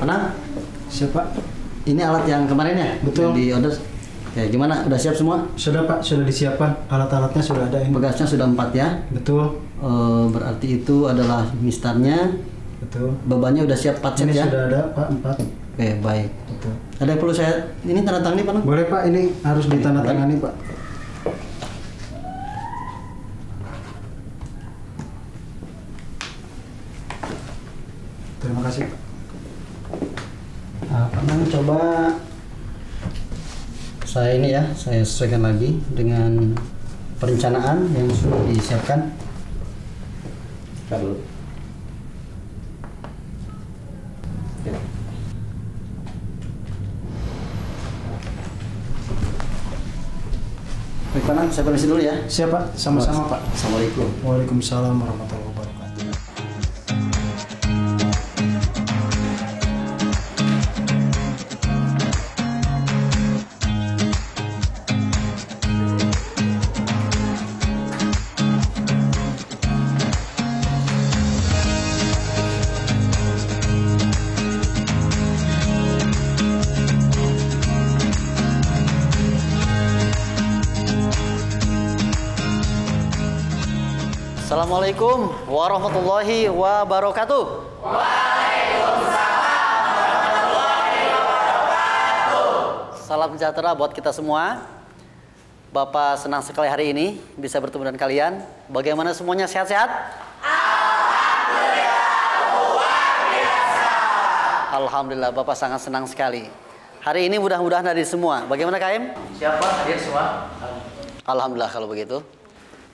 Tenang. Siapa? Ini alat yang kemarin ya? Betul. Yang di order. Oke, gimana? Udah siap semua? Sudah Pak, sudah disiapkan. Alat-alatnya sudah ada ini. Pegasnya sudah 4 ya? Betul. Berarti itu adalah mistarnya. Betul. Bebannya udah siap 4 set Ini ya? sudah ada Pak, 4. Oke, baik. Betul. Ada yang perlu saya ini tanda tangani Pak? Boleh Pak, ini harus ditandatangani Pak. Terima kasih Pak. Nah, Pak Nang coba saya ini ya, saya sesuaikan lagi dengan perencanaan yang sudah disiapkan. Dulu. Baik Pak Nang, saya permisi dulu ya. Siap Pak, sama-sama Pak. Assalamualaikum. Waalaikumsalam warahmatullahi wabarakatuh. Assalamualaikum warahmatullahi wabarakatuh. Waalaikumsalam warahmatullahi wabarakatuh. Salam sejahtera buat kita semua. Bapak senang sekali hari ini bisa bertemu dengan kalian. Bagaimana semuanya, sehat-sehat? Alhamdulillah luar biasa. Alhamdulillah, Bapak sangat senang sekali. Hari ini mudah-mudahan hadir semua. Bagaimana Kaim? Siapa hadir semua? Alhamdulillah kalau begitu.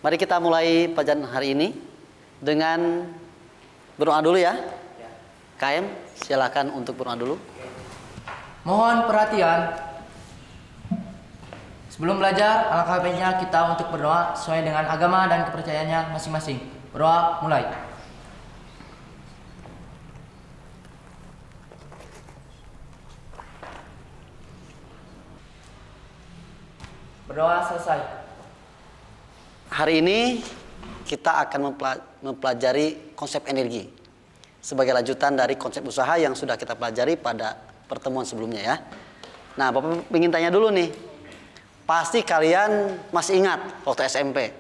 Mari kita mulai pelajaran hari ini dengan berdoa dulu ya. KM, silakan untuk berdoa dulu. Mohon perhatian. Sebelum belajar, alangkah baiknya kita untuk berdoa sesuai dengan agama dan kepercayaannya masing-masing. Berdoa mulai. Berdoa selesai. Hari ini kita akan mempelajari konsep energi sebagai lanjutan dari konsep usaha yang sudah kita pelajari pada pertemuan sebelumnya ya. Nah, Bapak ingin tanya dulu nih. Pasti kalian masih ingat waktu SMP.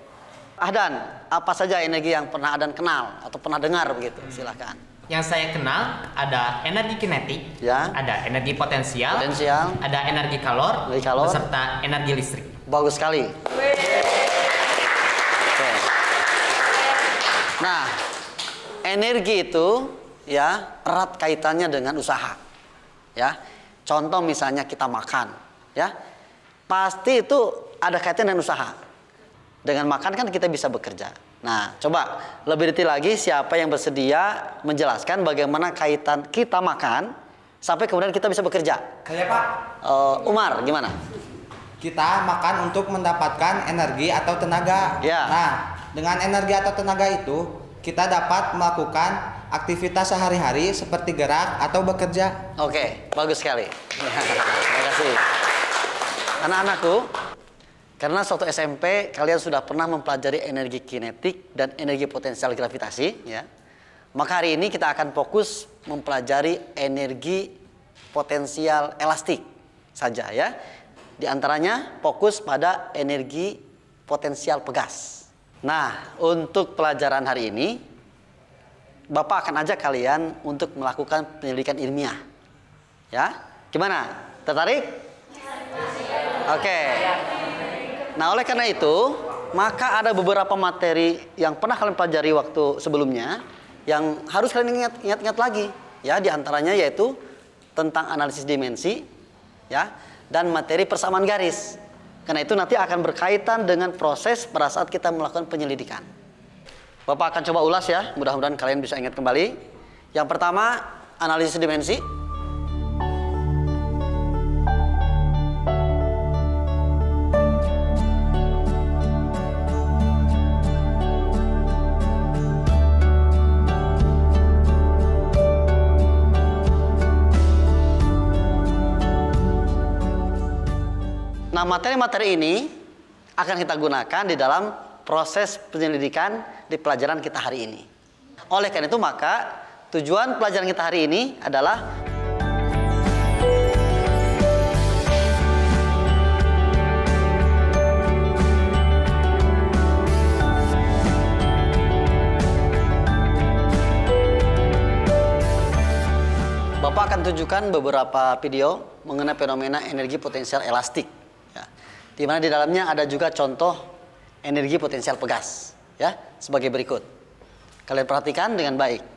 Ahdan, apa saja energi yang pernah Ahdan kenal atau pernah dengar begitu? Silahkan. Yang saya kenal ada energi kinetik, Ya. ada energi potensial, ada energi kalor, beserta energi listrik. Bagus sekali. Nah, energi itu ya erat kaitannya dengan usaha. Ya. Contoh misalnya kita makan, ya. Pasti itu ada kaitan dengan usaha. Dengan makan kan kita bisa bekerja. Nah, coba lebih detail lagi siapa yang bersedia menjelaskan bagaimana kaitan kita makan sampai kemudian kita bisa bekerja. Saya Pak. Umar, gimana? Kita makan untuk mendapatkan energi atau tenaga. Ya. Nah, dengan energi atau tenaga itu, kita dapat melakukan aktivitas sehari-hari seperti gerak atau bekerja. Oke, bagus sekali. Terima kasih. Anak-anakku, karena suatu SMP kalian sudah pernah mempelajari energi kinetik dan energi potensial gravitasi, ya. Maka hari ini kita akan fokus mempelajari energi potensial elastik saja, ya. Di antaranya fokus pada energi potensial pegas. Nah, untuk pelajaran hari ini, Bapak akan ajak kalian untuk melakukan penyelidikan ilmiah. Ya, gimana? Tertarik? Oke. Nah, oleh karena itu, maka ada beberapa materi yang pernah kalian pelajari waktu sebelumnya, yang harus kalian ingat lagi. Ya, di antaranya yaitu tentang analisis dimensi, ya, dan materi persamaan garis. Karena itu nanti akan berkaitan dengan proses pada saat kita melakukan penyelidikan. Bapak akan coba ulas ya, mudah-mudahan kalian bisa ingat kembali. Yang pertama, analisis dimensi. Nah, materi-materi ini akan kita gunakan di dalam proses penyelidikan di pelajaran kita hari ini. Oleh karena itu maka tujuan pelajaran kita hari ini adalah Bapak akan tunjukkan beberapa video mengenai fenomena energi potensial elastik. Ya. Di mana di dalamnya ada juga contoh energi potensial pegas. Ya, sebagai berikut. Kalian perhatikan dengan baik.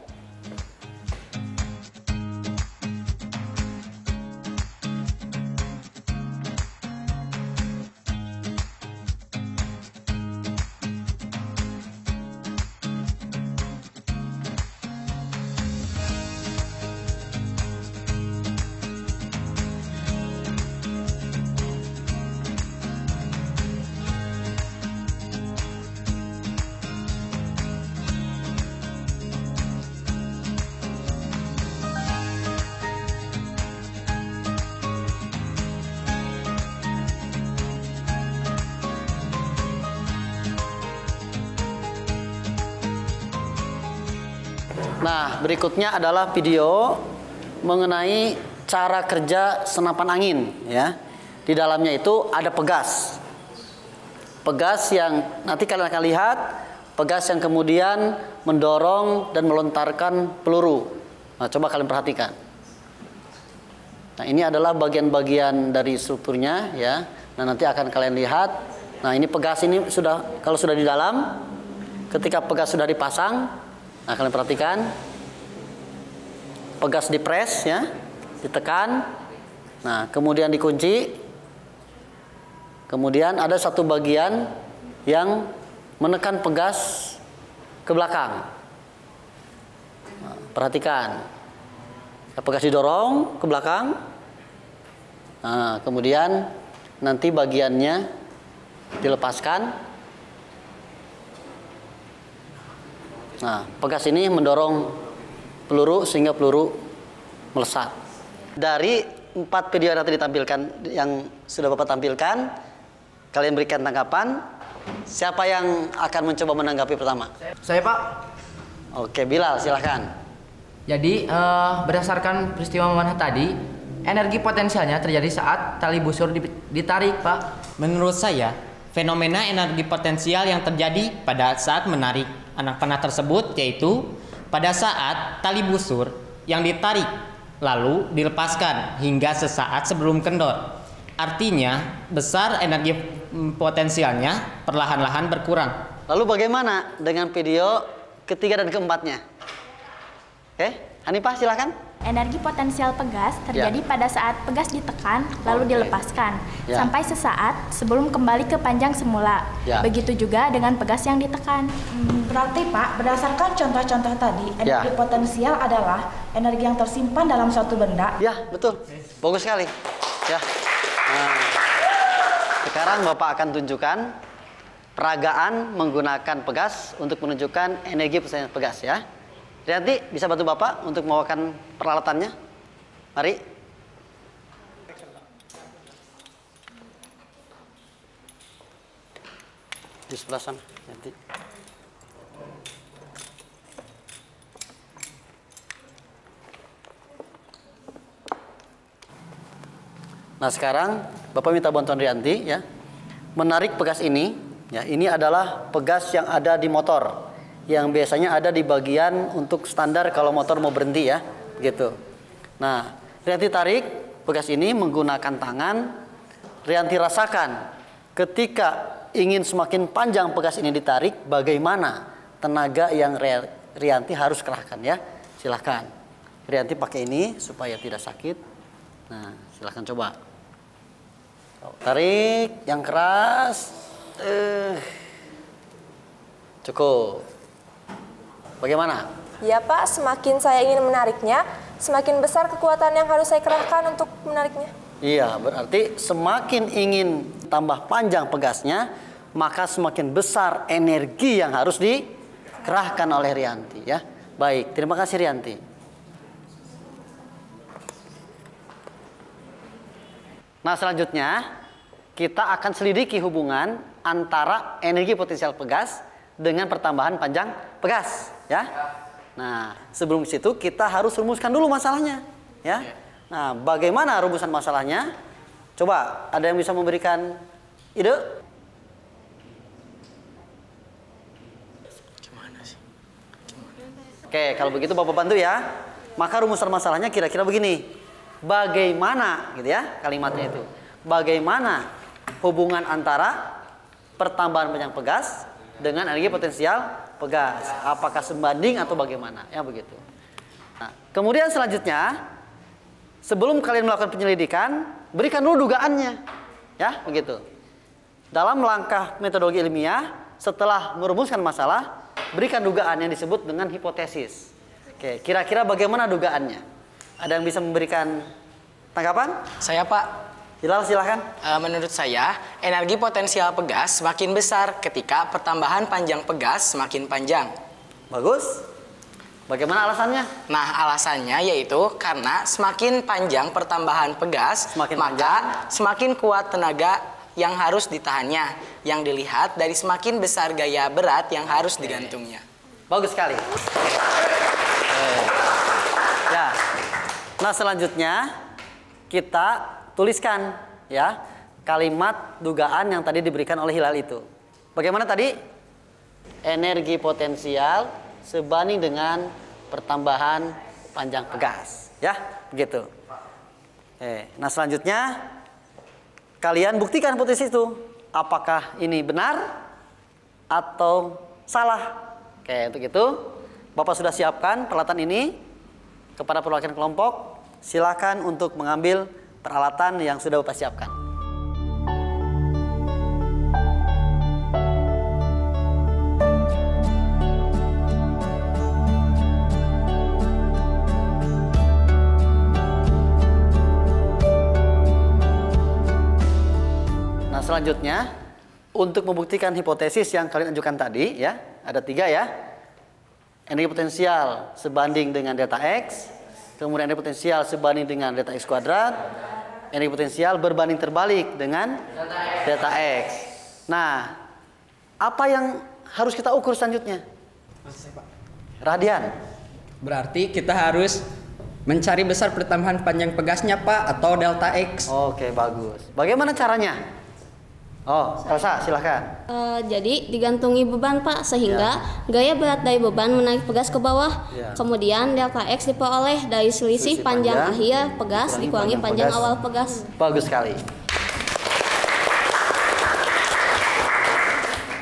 Nah, berikutnya adalah video mengenai cara kerja senapan angin, ya. Di dalamnya itu ada pegas. Pegas yang nanti kalian akan lihat, pegas yang kemudian mendorong dan melontarkan peluru. Nah, coba kalian perhatikan. Nah, ini adalah bagian-bagian dari strukturnya, ya. Nah, nanti akan kalian lihat. Nah, ini pegas ini sudah, kalau sudah di dalam, ketika pegas sudah dipasang, nah, kalian perhatikan, pegas dipres, ya, ditekan, nah, kemudian dikunci, kemudian ada satu bagian yang menekan pegas ke belakang. Nah, perhatikan, pegas didorong ke belakang, nah, kemudian nanti bagiannya dilepaskan. Nah, pegas ini mendorong peluru sehingga peluru melesat. Dari 4 video yang nanti ditampilkan, yang sudah Bapak tampilkan, kalian berikan tanggapan. Siapa yang akan mencoba menanggapi pertama? Saya, Pak. Oke, Bilal, silahkan. Jadi berdasarkan peristiwa memanah tadi, energi potensialnya terjadi saat tali busur ditarik, Pak. Menurut saya, fenomena energi potensial yang terjadi pada saat menarik anak panah tersebut yaitu pada saat tali busur yang ditarik lalu dilepaskan hingga sesaat sebelum kendor. Artinya besar energi potensialnya perlahan-lahan berkurang. Lalu bagaimana dengan video ketiga dan keempatnya? Oke, Hanifah silahkan. Energi potensial pegas terjadi pada saat pegas ditekan lalu dilepaskan sampai sesaat sebelum kembali ke panjang semula. Begitu juga dengan pegas yang ditekan. Berarti Pak, berdasarkan contoh-contoh tadi, energi potensial adalah energi yang tersimpan dalam suatu benda. Ya, betul. Bagus sekali. Ya. Nah, sekarang Bapak akan tunjukkan peragaan menggunakan pegas untuk menunjukkan energi potensial pegas, ya. Rianti, bisa bantu Bapak untuk membawakan peralatannya? Mari. Di sebelah sana, Rianti. Nah, sekarang Bapak minta bantuan Rianti, ya. Menarik pegas ini, ya. Ini adalah pegas yang ada di motor, yang biasanya ada di bagian untuk standar kalau motor mau berhenti, ya, gitu. Nah, Rianti tarik pegas ini menggunakan tangan. Rianti rasakan ketika ingin semakin panjang pegas ini ditarik, bagaimana tenaga yang Rianti harus kerahkan, ya. Silahkan Rianti pakai ini supaya tidak sakit. Nah, silahkan coba tarik yang keras. Cukup. Bagaimana? Ya Pak, semakin saya ingin menariknya, semakin besar kekuatan yang harus saya kerahkan untuk menariknya. Iya, berarti semakin ingin tambah panjang pegasnya, maka semakin besar energi yang harus dikerahkan oleh Rianti, ya. Baik, terima kasih Rianti. Nah, selanjutnya kita akan selidiki hubungan antara energi potensial pegas dengan pertambahan panjang pegas, ya. Nah, sebelum situ kita harus rumuskan dulu masalahnya, ya. Nah, bagaimana rumusan masalahnya? Coba, ada yang bisa memberikan ide? Oke, kalau begitu Bapak bantu, ya. Maka rumusan masalahnya kira-kira begini. Bagaimana gitu ya kalimatnya itu. Bagaimana hubungan antara pertambahan panjang pegas dengan energi potensial pegas? Apakah sebanding atau bagaimana? Ya begitu. Nah, kemudian selanjutnya sebelum kalian melakukan penyelidikan, berikan dulu dugaannya. Ya, begitu. Dalam langkah metodologi ilmiah, setelah merumuskan masalah, berikan dugaan yang disebut dengan hipotesis. Oke, kira-kira bagaimana dugaannya? Ada yang bisa memberikan tanggapan? Saya, Pak. Hilal, silahkan. Menurut saya, energi potensial pegas semakin besar ketika pertambahan panjang pegas semakin panjang. Bagus. Bagaimana alasannya? Nah, alasannya yaitu karena semakin panjang pertambahan pegas, maka semakin kuat tenaga yang harus ditahannya. Yang dilihat dari semakin besar gaya berat yang harus digantungnya. Bagus sekali. Ya. Nah, selanjutnya kita tuliskan ya kalimat dugaan yang tadi diberikan oleh Hilal itu. Bagaimana tadi? Energi potensial sebanding dengan pertambahan panjang pegas. Ya, begitu. Nah, selanjutnya kalian buktikan hipotesis itu. Apakah ini benar atau salah? Oke, untuk itu Bapak sudah siapkan peralatan ini. Kepada perwakilan kelompok, silakan untuk mengambil peralatan yang sudah Bapak siapkan. Nah, selanjutnya untuk membuktikan hipotesis yang kalian ajukan tadi, ya, ada 3 ya. Energi potensial sebanding dengan delta X, kemudian energi potensial sebanding dengan delta X kuadrat, energi potensial berbanding terbalik dengan delta X. Nah, apa yang harus kita ukur selanjutnya? Radian. Berarti kita harus mencari besar pertambahan panjang pegasnya, Pak, atau delta X. Oke, bagus. Bagaimana caranya? Oh, Elsa, silahkan. Jadi digantungi beban, Pak, sehingga gaya berat dari beban menarik pegas ke bawah. Kemudian delta X diperoleh dari selisih panjang akhir pegas dikurangi panjang awal pegas. Bagus sekali.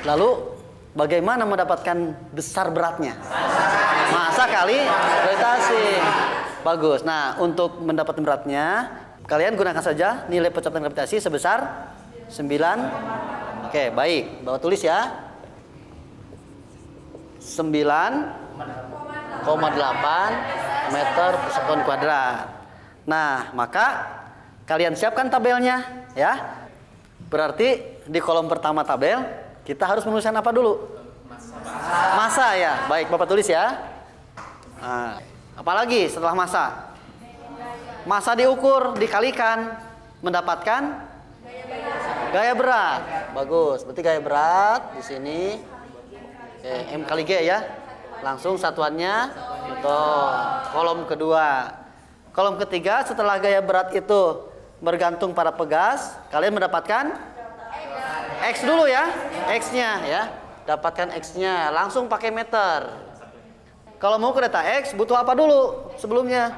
Lalu bagaimana mendapatkan besar beratnya? Masa kali gravitasi. Bagus. Nah, untuk mendapatkan beratnya, kalian gunakan saja nilai percepatan gravitasi sebesar 9. Oke, baik. Bawa tulis ya. 9,8 meter per sekon kuadrat. Nah, maka kalian siapkan tabelnya ya. Berarti di kolom pertama tabel kita harus menuliskan apa dulu? Massa ya. Baik, Bapak tulis ya. Nah, apalagi setelah massa? Massa diukur, dikalikan, mendapatkan gaya berat. Bagus. Berarti gaya berat di sini M kali G ya. Langsung satuannya betul. Kolom kedua. Kolom ketiga setelah gaya berat itu bergantung pada pegas, kalian mendapatkan X dulu ya. X-nya ya. Dapatkan X-nya, langsung pakai meter. Kalau mau ke delta X butuh apa dulu sebelumnya?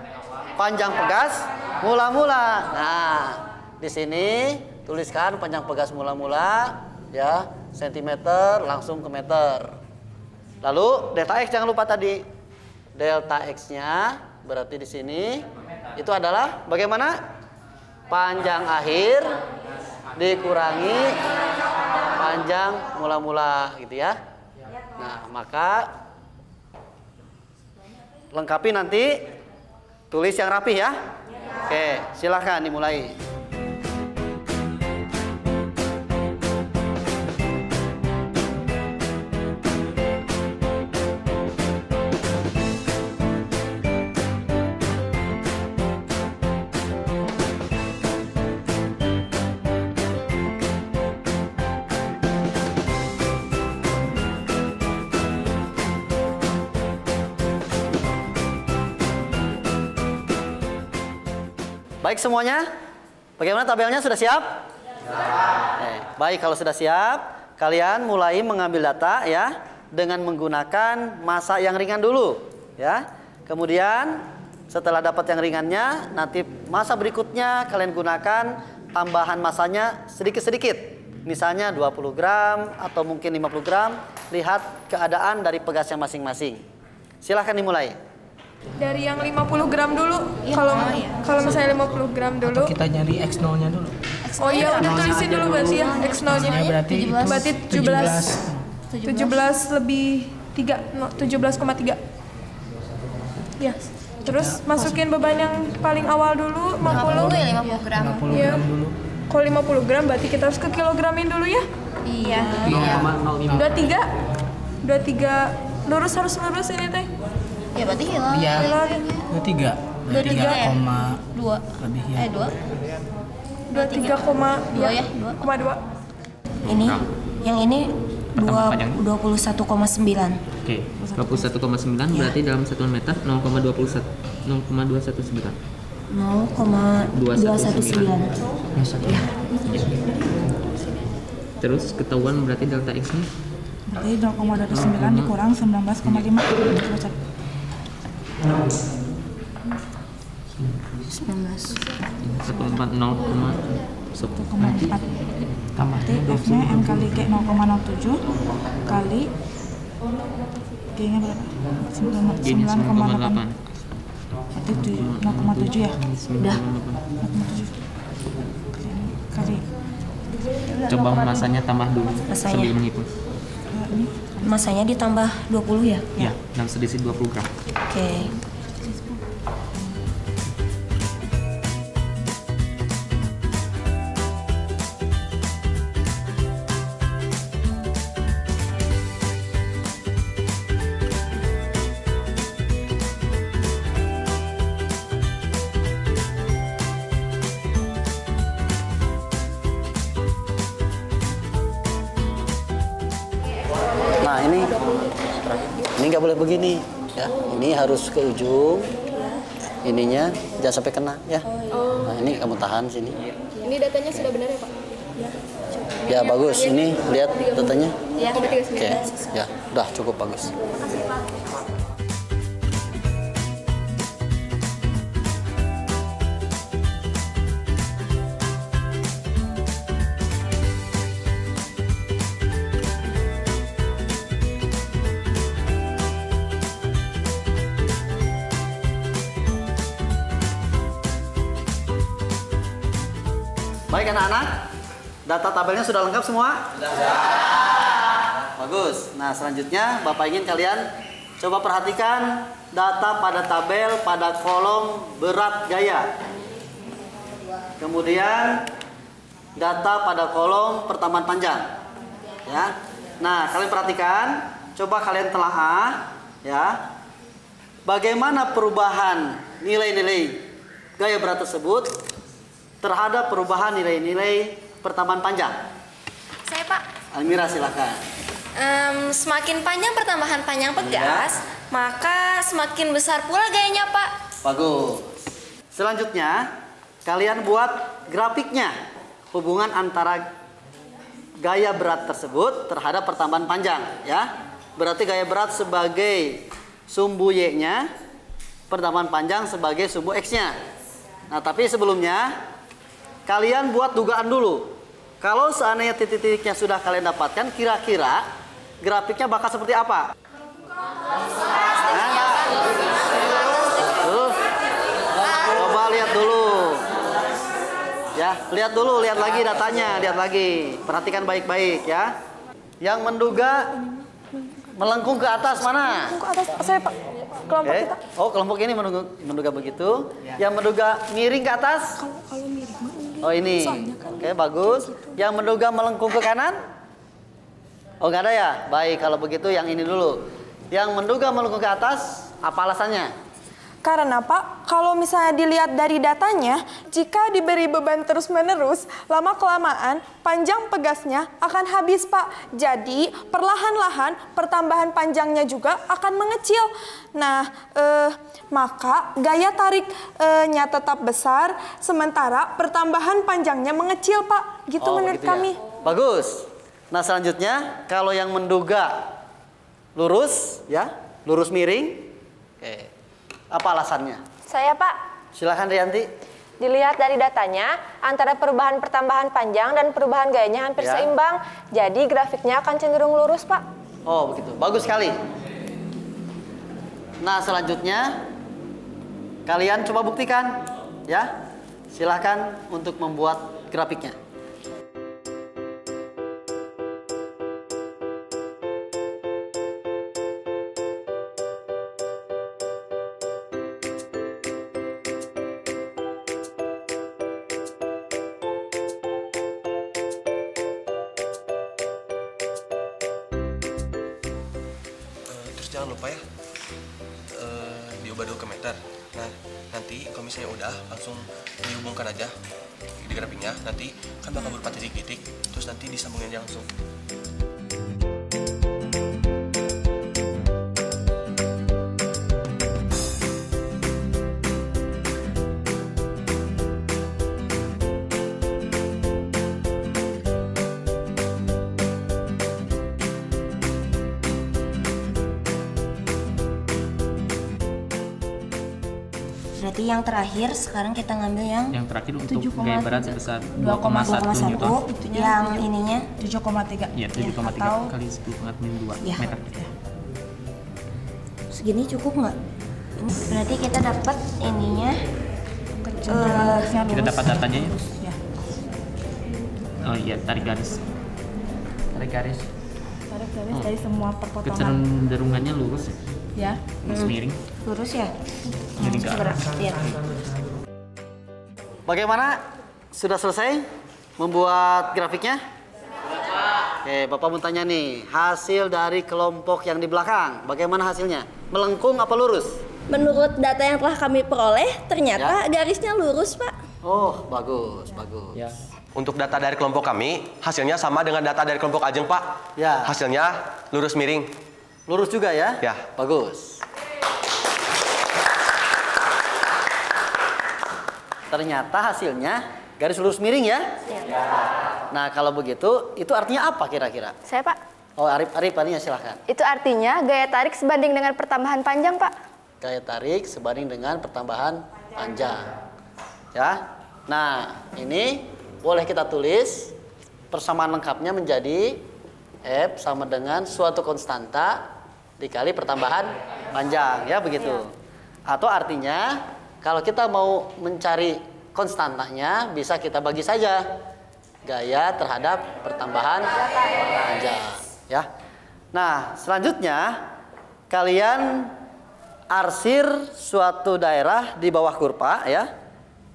Panjang pegas mula-mula. Nah, di sini tuliskan panjang pegas mula-mula ya, sentimeter langsung ke meter. Lalu delta X jangan lupa tadi. Delta X-nya berarti di sini itu adalah bagaimana? Panjang akhir dikurangi panjang mula-mula gitu ya. Nah, maka lengkapi nanti, tulis yang rapi ya. Oke, silahkan dimulai. Baik semuanya? Bagaimana tabelnya, sudah siap? Baik, kalau sudah siap, kalian mulai mengambil data ya dengan menggunakan massa yang ringan dulu ya. Kemudian Setelah dapat yang ringannya, nanti masa berikutnya kalian gunakan tambahan masanya sedikit-sedikit. Misalnya 20 gram atau mungkin 50 gram. Lihat keadaan dari pegasnya masing-masing. Silahkan dimulai. Dari yang 50 gram dulu. Kalau misalnya 50 gram dulu. Atau kita nyari X0-nya dulu. Oh iya, udah tulisin dulu berarti ya X0-nya. Berarti 17 lebih 17,3. Ya. Terus masukin beban yang paling awal dulu 50 gram. 50 gram dulu. Kalau 50 gram berarti kita harus ke kilogramin dulu ya? Iya. 23 lurus harus lurus ini teh. Ya berarti hilang. Iya. 23. 23,2 lebih ya. 23,2 ya. 2,2. Ini yang ini 21,9. Oke, 21,9 berarti dalam satuan meter 0,219. 0,219. Terus ketahuan berarti delta X-nya? Berarti 0,29 dikurang 19,5. 1,4 tambah F-nya M kali G 0,07 kali G-nya berapa? 9,8. Berarti 0,7 ya? Udah. 0,7 kali. Coba masanya tambah dulu sambil menghitung. Masanya ditambah 20 ya? Ya, dan selisih 20 gram. Oke. Nah ini nggak boleh begini ya, ini harus ke ujung ininya, jangan sampai kena ya. Nah ini kamu tahan sini. Ini datanya sudah benar ya Pak? Ya bagus, ini lihat datanya. Ya, Oke, ya udah cukup bagus. Baik anak-anak, data tabelnya sudah lengkap semua? Sudah. Bagus. Nah selanjutnya Bapak ingin kalian coba perhatikan data pada tabel pada kolom berat gaya. Kemudian data pada kolom pertambahan panjang. Ya. Nah kalian perhatikan, coba kalian telaah ya. Bagaimana perubahan nilai-nilai gaya berat tersebut terhadap perubahan nilai-nilai pertambahan panjang. Saya Pak. Almira silakan. Semakin panjang pertambahan panjang pegas, maka semakin besar pula gayanya Pak. Bagus. Selanjutnya, kalian buat grafiknya. Hubungan antara gaya berat tersebut terhadap pertambahan panjang. Ya. Berarti gaya berat sebagai sumbu Y-nya, pertambahan panjang sebagai sumbu X-nya. Nah tapi sebelumnya, kalian buat dugaan dulu. Kalau seandainya titik-titiknya sudah kalian dapatkan, kira-kira grafiknya bakal seperti apa? Coba lihat dulu. Ya, lihat dulu, lihat lagi datanya, lihat lagi. Perhatikan baik-baik ya. Yang menduga melengkung ke atas mana? Ke atas saya Pak. Kelompok kita. Oh, kelompok ini menduga begitu. Yang menduga miring ke atas? Kalau miring. Oh ini, oke bagus. Yang menduga melengkung ke kanan? Oh nggak ada ya? Baik, kalau begitu yang ini dulu. Yang menduga melengkung ke atas, apa alasannya? Karena Pak, kalau misalnya dilihat dari datanya, jika diberi beban terus-menerus, lama-kelamaan panjang pegasnya akan habis Pak. Jadi perlahan-lahan pertambahan panjangnya juga akan mengecil. Nah, maka gaya tariknya tetap besar, sementara pertambahan panjangnya mengecil Pak. Gitu menurut gitu kami. Ya. Bagus. Nah selanjutnya, kalau yang menduga lurus, ya, lurus miring. Oke. Apa alasannya? Saya, Pak. Silakan Rianti. Dilihat dari datanya, antara perubahan pertambahan panjang dan perubahan gayanya hampir seimbang. Jadi grafiknya akan cenderung lurus, Pak. Oh, begitu. Bagus sekali. Nah, selanjutnya kalian coba buktikan, ya. Silakan untuk membuat grafiknya. Jangan lupa ya, diubah dulu ke meter. Nah, nanti kalau misalnya udah, langsung dihubungkan aja di grafiknya. Nanti kan bakal berupa titik-titik, terus nanti disambungin aja langsung. Berarti yang terakhir sekarang kita ngambil yang terakhir untuk gaya berat sebesar 2,1 Newton. Yang ininya 7,3. Ya, 7,3 kali 10⁻². Ya. meter. Segini cukup nggak? Berarti kita dapat ininya. Kita dapat datanya ya. Ya. Oh iya, tarik garis. Tarik garis. Tarik garis dari semua perpotongan. Kecenderungannya lurus Ya. ya. Lurus miring. Lurus ya? Jadi ke arah. Iya. Bagaimana? Sudah selesai membuat grafiknya? Oke, Bapak mau tanya nih, hasil dari kelompok yang di belakang, bagaimana hasilnya? Melengkung apa lurus? Menurut data yang telah kami peroleh, ternyata garisnya lurus, Pak. Oh, bagus, bagus. Ya. Untuk data dari kelompok kami, hasilnya sama dengan data dari kelompok Ajeng, Pak. Ya. Hasilnya lurus miring. Lurus juga ya? Ya. Bagus. Ternyata hasilnya garis lurus miring ya? Nah, kalau begitu, itu artinya apa kira-kira? Saya, Pak. Oh, Arif artinya silahkan. Itu artinya gaya tarik sebanding dengan pertambahan panjang, Pak. Gaya tarik sebanding dengan pertambahan panjang. Ya. Nah, ini boleh kita tulis persamaan lengkapnya menjadi F sama dengan suatu konstanta dikali pertambahan panjang, ya begitu. Atau artinya kalau kita mau mencari konstantanya bisa kita bagi saja gaya terhadap pertambahan panjang, ya. Nah, selanjutnya kalian arsir suatu daerah di bawah kurva ya.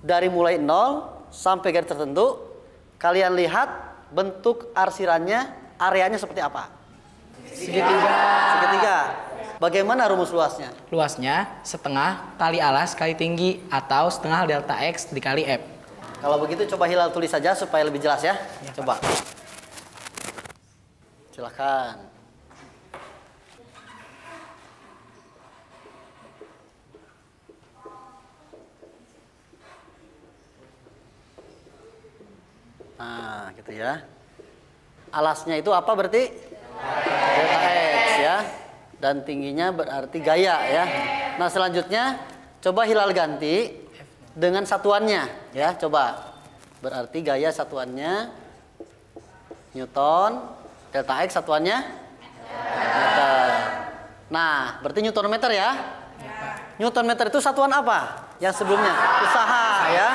Dari mulai 0 sampai garis tertentu, kalian lihat bentuk arsirannya, areanya seperti apa? Segitiga. Segitiga. Bagaimana rumus luasnya? Luasnya setengah kali alas kali tinggi atau setengah delta X dikali F. Kalau begitu coba Hilal tulis saja supaya lebih jelas ya. Coba. Silakan. Nah, gitu ya. Alasnya itu apa berarti? Delta X ya. Dan tingginya berarti gaya ya. Nah, selanjutnya coba Hilal ganti dengan satuannya ya. Coba. Berarti gaya satuannya Newton, delta X satuannya meter. Nah, berarti Newton meter ya. Newton meter itu satuan apa? Yang sebelumnya usaha ya.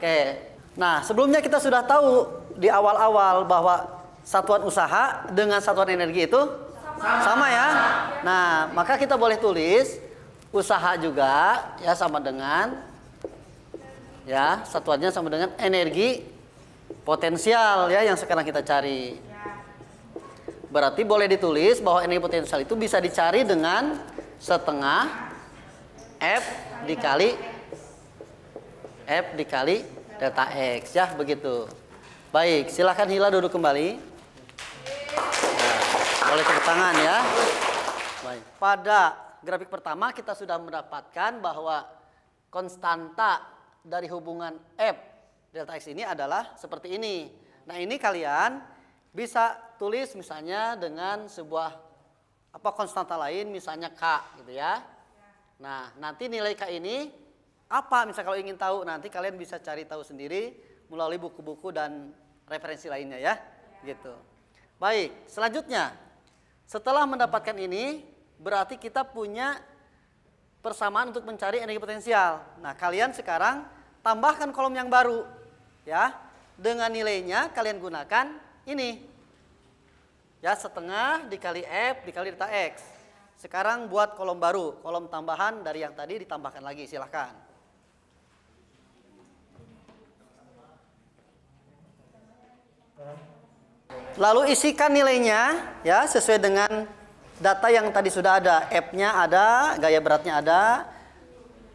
Oke. Nah, sebelumnya kita sudah tahu di awal-awal bahwa satuan usaha dengan satuan energi itu sama ya. Nah, maka kita boleh tulis usaha juga ya sama dengan ya, satuannya sama dengan energi potensial ya yang sekarang kita cari. Berarti boleh ditulis bahwa energi potensial itu bisa dicari dengan setengah F dikali delta X ya, begitu. Baik, silahkan Hila duduk kembali. Boleh tepuk tangan ya. Baik. Pada grafik pertama kita sudah mendapatkan bahwa konstanta dari hubungan F delta X ini adalah seperti ini. Nah, ini kalian bisa tulis misalnya dengan sebuah konstanta lain misalnya K gitu ya. Nah, nanti nilai K ini apa? Misal kalau ingin tahu, nanti kalian bisa cari tahu sendiri melalui buku-buku dan referensi lainnya ya. Gitu. Baik, selanjutnya. Setelah mendapatkan ini, berarti kita punya persamaan untuk mencari energi potensial. Nah, kalian sekarang tambahkan kolom yang baru. Ya. Dengan nilainya kalian gunakan ini. Ya, setengah dikali F dikali delta X. Sekarang buat kolom baru, kolom tambahan dari yang tadi ditambahkan lagi, silahkan. Lalu isikan nilainya ya sesuai dengan data yang tadi sudah ada. F-nya ada, gaya beratnya ada,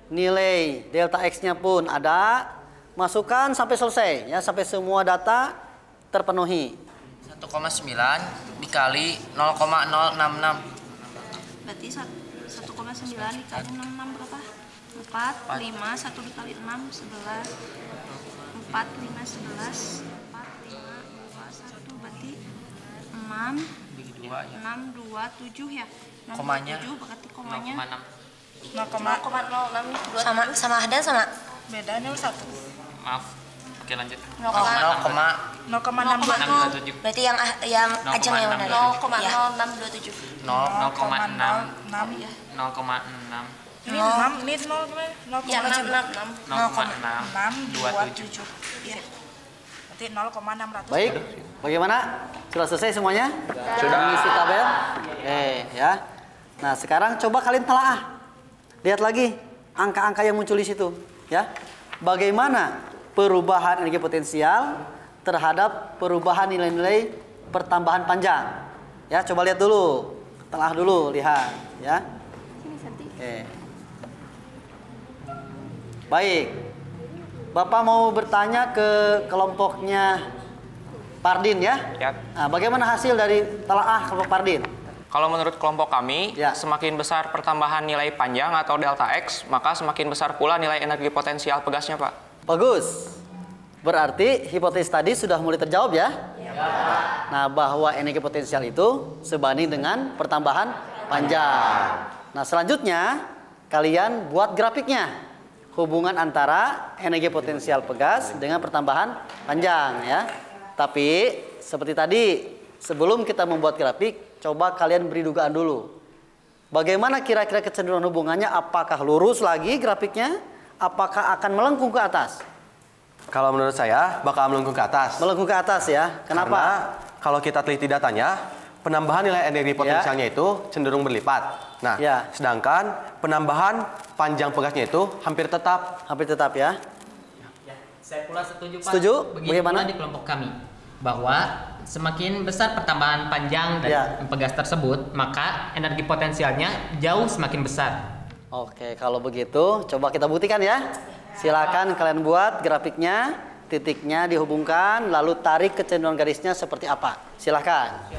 nilai delta X-nya pun ada. Masukkan sampai selesai ya, sampai semua data terpenuhi. 1,9 dikali 0,066. Berarti 1,9 dikali 66 berapa? 4, 5, 1 dikali 6, 11. 4, 5, 11. 4, 5, 2, 1 berarti 6, 6, 2, 7 ya? 6, Komanya? 7 berarti komanya 0,06. Sama Ahdan sama? Bedanya 1. Maaf. Oke, lanjut. 0,627. Berarti yang Ajeng yang benar. 0,0627. 0,6. 0,6. Ini 6, ini 0,6. Ya, 0,627. Iya. Berarti 0,600. Baik, bagaimana? Sudah selesai semuanya? Sudah. Mengisi tabel? Oke, ya. Nah, sekarang coba kalian telaah. Lihat lagi angka-angka yang muncul di situ, ya. Bagaimana perubahan energi potensial terhadap perubahan nilai-nilai pertambahan panjang? Ya, coba lihat dulu. Telah dulu, lihat, ya. Oke. Baik. Bapak mau bertanya ke kelompoknya Pardin ya? Ya. Nah, bagaimana hasil dari telaah kelompok Pardin? Kalau menurut kelompok kami, semakin besar pertambahan nilai panjang atau delta X, maka semakin besar pula nilai energi potensial pegasnya, Pak. Bagus. Berarti hipotesis tadi sudah mulai terjawab ya? Nah, bahwa energi potensial itu sebanding dengan pertambahan panjang. Nah, selanjutnya kalian buat grafiknya. Hubungan antara energi potensial pegas dengan pertambahan panjang ya. Tapi seperti tadi, sebelum kita membuat grafik, coba kalian beri dugaan dulu. Bagaimana kira-kira kecenderungan hubungannya? Apakah lurus lagi grafiknya? Apakah akan melengkung ke atas? Kalau menurut saya bakal melengkung ke atas. Melengkung ke atas ya. Kenapa? Karena kalau kita teliti datanya, penambahan nilai energi potensialnya itu cenderung berlipat. Nah, sedangkan penambahan panjang pegasnya itu hampir tetap. Hampir tetap ya. Saya pula setuju, Pak. Setuju? Begitu Bagaimana? pula di kelompok kami, bahwa semakin besar pertambahan panjang dari pegas tersebut, maka energi potensialnya jauh semakin besar. Oke, kalau begitu coba kita buktikan ya. Silakan kalian buat grafiknya, titiknya dihubungkan, lalu tarik kecenderungan garisnya seperti apa. Silakan.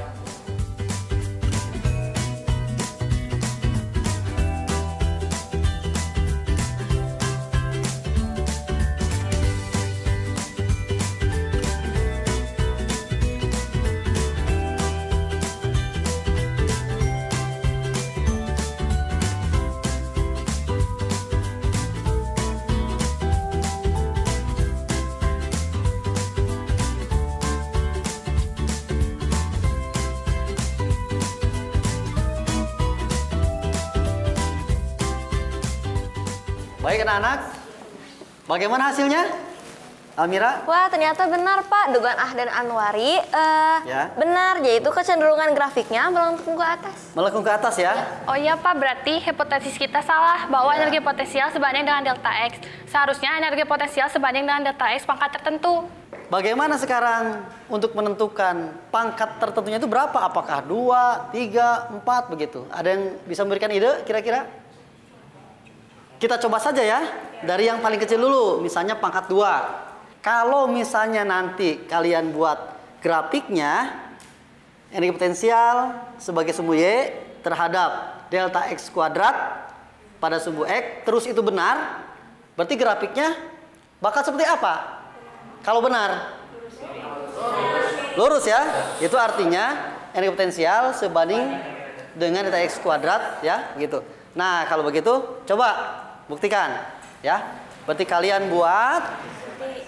Baik anak-anak, bagaimana hasilnya? Almira? Wah, ternyata benar Pak, dugaan Ahdan Anwari benar, yaitu kecenderungan grafiknya melengkung ke atas. Melengkung ke atas ya? Oh iya Pak, berarti hipotesis kita salah bahwa energi potensial sebanding dengan delta X. Seharusnya energi potensial sebanding dengan delta X pangkat tertentu. Bagaimana sekarang untuk menentukan pangkat tertentunya itu berapa? Apakah 2, 3, 4 begitu? Ada yang bisa memberikan ide kira-kira? Kita coba saja ya, dari yang paling kecil dulu, misalnya pangkat 2. Kalau misalnya nanti kalian buat grafiknya, energi potensial sebagai sumbu Y terhadap delta X kuadrat pada sumbu X, terus itu benar, berarti grafiknya bakal seperti apa? Kalau benar? Lurus ya, itu artinya energi potensial sebanding dengan delta X kuadrat ya, gitu. Nah, kalau begitu coba buktikan ya. Berarti kalian buat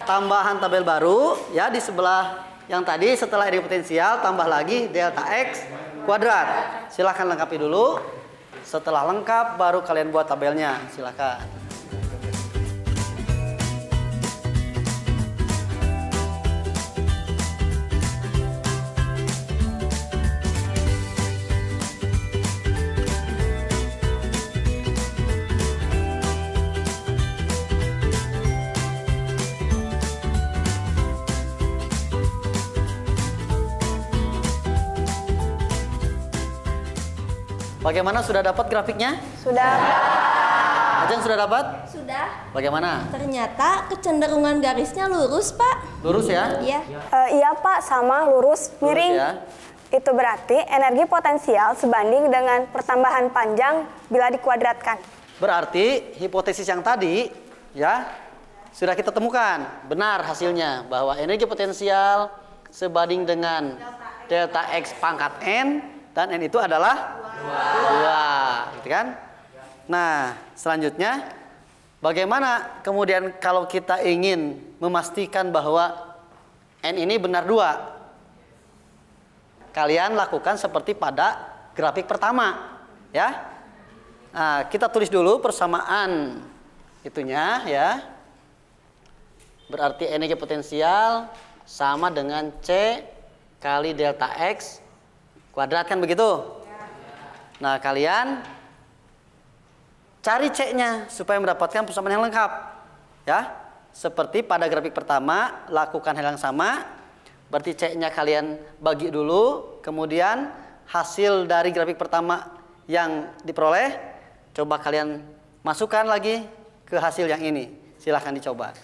tambahan tabel baru ya di sebelah yang tadi, setelah energi potensial tambah lagi delta X kuadrat. Silahkan lengkapi dulu. Setelah lengkap baru kalian buat tabelnya. Silahkan. Bagaimana, sudah dapat grafiknya? Sudah. Ajeng sudah dapat? Sudah. Bagaimana? Ternyata kecenderungan garisnya lurus, Pak. Lurus ya? Iya. Iya Pak, sama lurus miring. Ya? Itu berarti energi potensial sebanding dengan pertambahan panjang bila dikuadratkan. Berarti hipotesis yang tadi ya sudah kita temukan. Benar hasilnya bahwa energi potensial sebanding dengan delta X pangkat N, dan N itu adalah 2, gitu kan? Nah, selanjutnya bagaimana kemudian kalau kita ingin memastikan bahwa N ini benar 2? Kalian lakukan seperti pada grafik pertama, ya. Nah, kita tulis dulu persamaan itunya, ya. Berarti energi potensial sama dengan C kali delta X kuadrat, kan begitu? Nah, kalian cari C-nya supaya mendapatkan persamaan yang lengkap. Ya, seperti pada grafik pertama, lakukan hal yang sama. Berarti C-nya kalian bagi dulu, kemudian hasil dari grafik pertama yang diperoleh, coba kalian masukkan lagi ke hasil yang ini. Silahkan dicoba.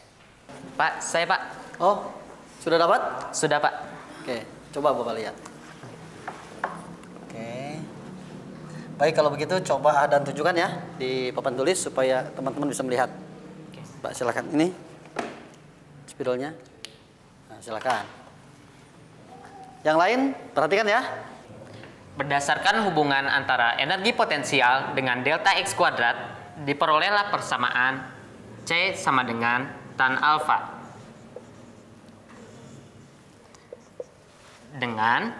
Pak, saya Pak. Oh, sudah dapat? Sudah Pak. Oke, coba Bapak lihat. Baik, kalau begitu coba dan tunjukkan ya di papan tulis supaya teman-teman bisa melihat. Mbak, silakan. Ini spidolnya. Nah, silakan. Yang lain perhatikan ya. Berdasarkan hubungan antara energi potensial dengan delta X kuadrat, diperolehlah persamaan C sama dengan tan alfa. Dengan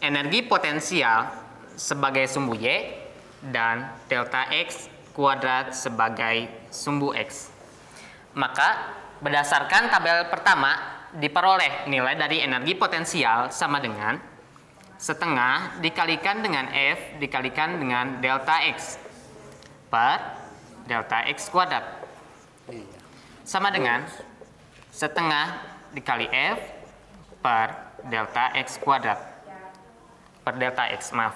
energi potensial sebagai sumbu Y dan delta X kuadrat sebagai sumbu X. Maka berdasarkan tabel pertama diperoleh nilai dari energi potensial sama dengan setengah dikalikan dengan F dikalikan dengan delta X per delta X kuadrat sama dengan setengah dikali F per delta X kuadrat per delta X, maaf.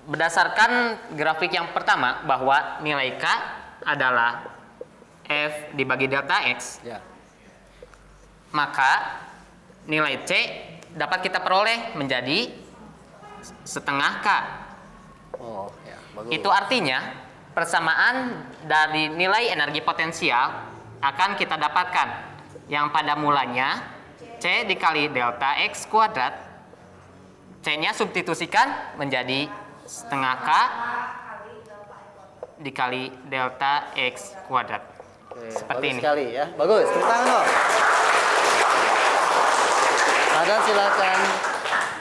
Berdasarkan grafik yang pertama bahwa nilai K adalah F dibagi delta X, maka nilai C dapat kita peroleh menjadi setengah K. Oh, ya, bagus. Itu artinya persamaan dari nilai energi potensial akan kita dapatkan yang pada mulanya C dikali delta X kuadrat, C-nya substitusikan menjadi setengah K dikali delta X kuadrat. Oke, seperti bagus ini. Sekali ya. Bagus, tepuk tangan dong. Dan silakan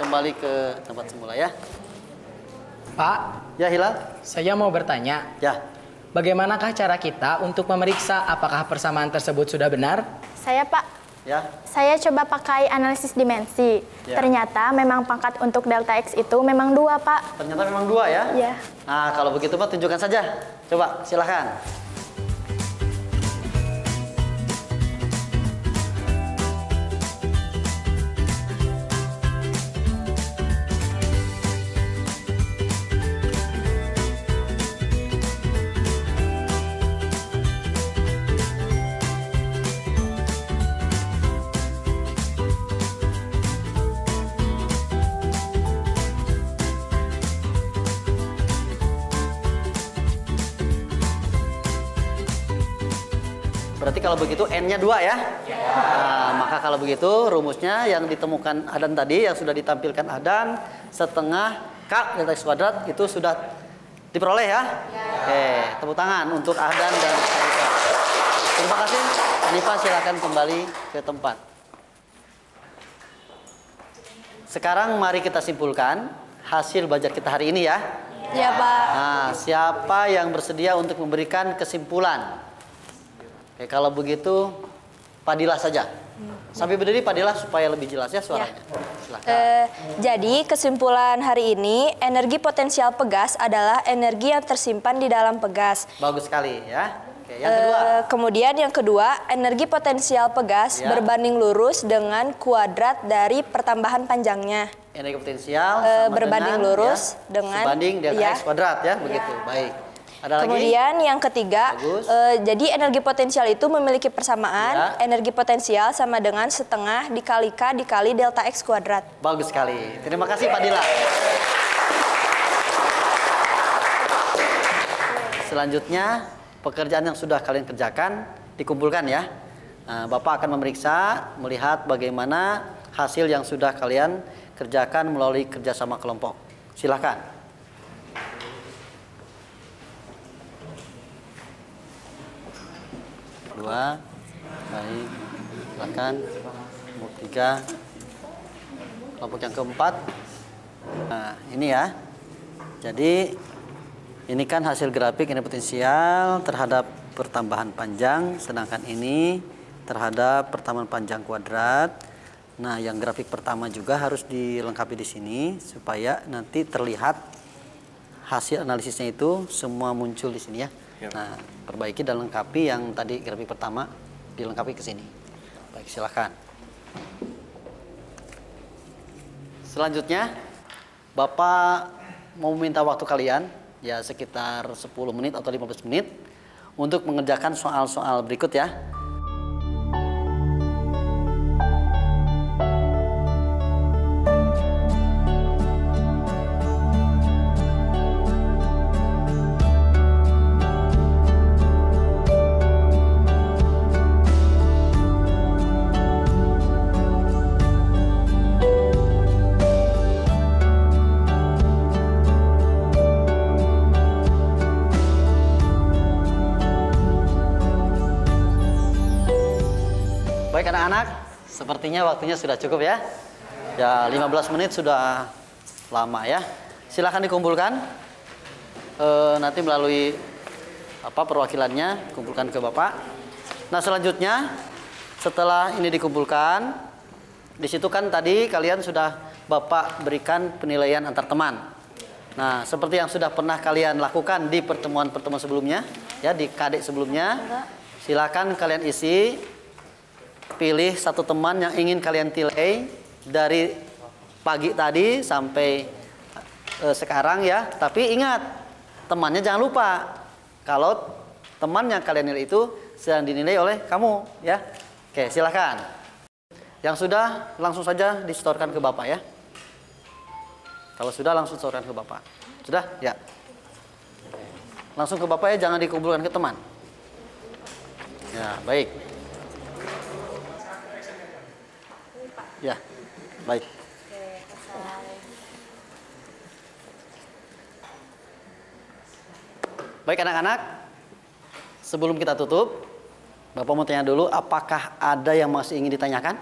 kembali ke tempat semula ya. Pak. Ya, Hilal. Saya mau bertanya. Ya. Bagaimanakah cara kita untuk memeriksa apakah persamaan tersebut sudah benar? Saya, Pak. Ya. Saya coba pakai analisis dimensi. Ya. Ternyata memang pangkat untuk delta X itu memang 2, Pak. Ternyata memang 2 ya? Iya. Nah, kalau begitu Pak, tunjukkan saja. Coba, silahkan. Berarti kalau begitu N-nya 2 ya? Nah, maka kalau begitu rumusnya yang ditemukan Adan tadi, yang sudah ditampilkan Adan, setengah K delta X kuadrat itu sudah Diperoleh ya? Oke, tepuk tangan untuk Ahdan dan Sarika. Terima kasih. Hanifa silakan kembali ke tempat. Sekarang mari kita simpulkan hasil belajar kita hari ini ya. Ya, Pak. Nah, siapa yang bersedia untuk memberikan kesimpulan? Oke, kalau begitu Fadilah saja. Sambil berdiri Fadilah supaya lebih jelas ya suaranya. Jadi kesimpulan hari ini, energi potensial pegas adalah energi yang tersimpan di dalam pegas. Bagus sekali ya. Oke, yang kedua. Kemudian yang kedua, energi potensial pegas berbanding lurus dengan kuadrat dari pertambahan panjangnya. Energi potensial berbanding lurus dengan sebanding delta X kuadrat ya, begitu. Baik. Ada lagi? Kemudian yang ketiga, jadi energi potensial itu memiliki persamaan energi potensial sama dengan setengah dikali K dikali delta X kuadrat. Bagus sekali. Terima kasih Fadilah. Selanjutnya, pekerjaan yang sudah kalian kerjakan dikumpulkan ya. Bapak akan memeriksa, melihat bagaimana hasil yang sudah kalian kerjakan melalui kerjasama kelompok. Silakan. Dua, baik, silakan. Kelompok 3, kelompok yang keempat. Nah, ini ya. Jadi ini kan hasil grafik energi potensial terhadap pertambahan panjang, sedangkan ini terhadap pertambahan panjang kuadrat. Nah, yang grafik pertama juga harus dilengkapi di sini supaya nanti terlihat hasil analisisnya itu semua muncul di sini ya. Nah, perbaiki dan lengkapi yang tadi grafik pertama, dilengkapi ke sini. Baik, silakan. Selanjutnya, Bapak mau minta waktu kalian ya sekitar 10 menit atau 15 menit untuk mengerjakan soal-soal berikut ya. Baik anak-anak, sepertinya waktunya sudah cukup ya. Ya 15 menit sudah lama ya. Silahkan dikumpulkan. Nanti melalui perwakilannya kumpulkan ke Bapak. Nah selanjutnya setelah ini dikumpulkan, di situ kan tadi kalian sudah Bapak berikan penilaian antar teman. Nah seperti yang sudah pernah kalian lakukan di pertemuan-pertemuan sebelumnya, ya di KD sebelumnya, silakan kalian isi. Pilih satu teman yang ingin kalian nilai dari pagi tadi sampai sekarang ya. Tapi ingat, temannya jangan lupa kalau teman yang kalian nilai itu sedang dinilai oleh kamu ya. Oke, silakan. Yang sudah langsung saja disetorkan ke Bapak ya. Kalau sudah langsung setorkan ke Bapak. Sudah? Ya. Langsung ke Bapak ya, jangan dikumpulkan ke teman. Ya, baik. Ya, baik. Baik anak-anak, sebelum kita tutup, Bapak mau tanya dulu, apakah ada yang masih ingin ditanyakan?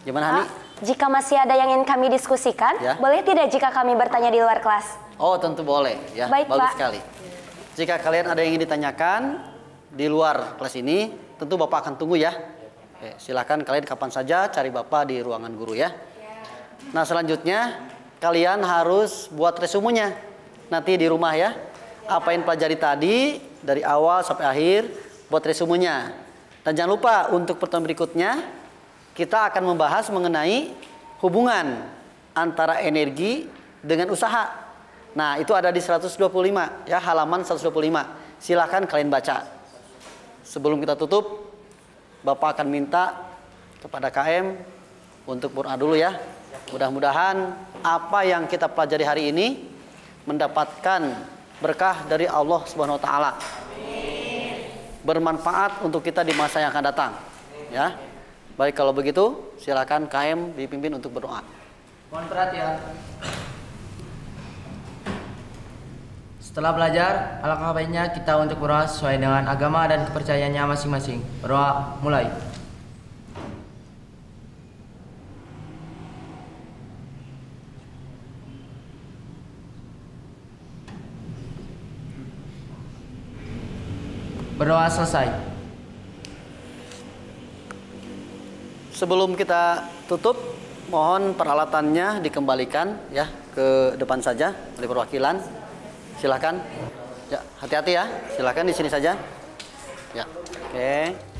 Gimana Hani? Jika masih ada yang ingin kami diskusikan, boleh tidak jika kami bertanya di luar kelas? Oh tentu boleh, ya. Baik, bagus Pak. sekali. Jika kalian ada yang ingin ditanyakan di luar kelas ini, tentu Bapak akan tunggu ya. Oke, silakan kalian kapan saja cari Bapak di ruangan guru ya. Nah selanjutnya kalian harus buat resumenya nanti di rumah ya. Apa yang pelajari tadi dari awal sampai akhir, buat resumenya. Dan jangan lupa untuk pertemuan berikutnya kita akan membahas mengenai hubungan antara energi dengan usaha. Nah itu ada di 125 ya, halaman 125. Silakan kalian baca. Sebelum kita tutup, Bapak akan minta kepada KM untuk berdoa dulu ya. Mudah-mudahan apa yang kita pelajari hari ini mendapatkan berkah dari Allah Subhanahu wa taala. Bermanfaat untuk kita di masa yang akan datang. Ya. Baik kalau begitu, silakan KM dipimpin untuk berdoa. Mohon perhatian. Setelah belajar, alangkah baiknya kita untuk berdoa sesuai dengan agama dan kepercayaannya masing-masing. Berdoa mulai. Berdoa selesai. Sebelum kita tutup, mohon peralatannya dikembalikan ya ke depan saja oleh perwakilan. Silakan. Ya, hati-hati ya. Silakan di sini saja. Ya. Oke.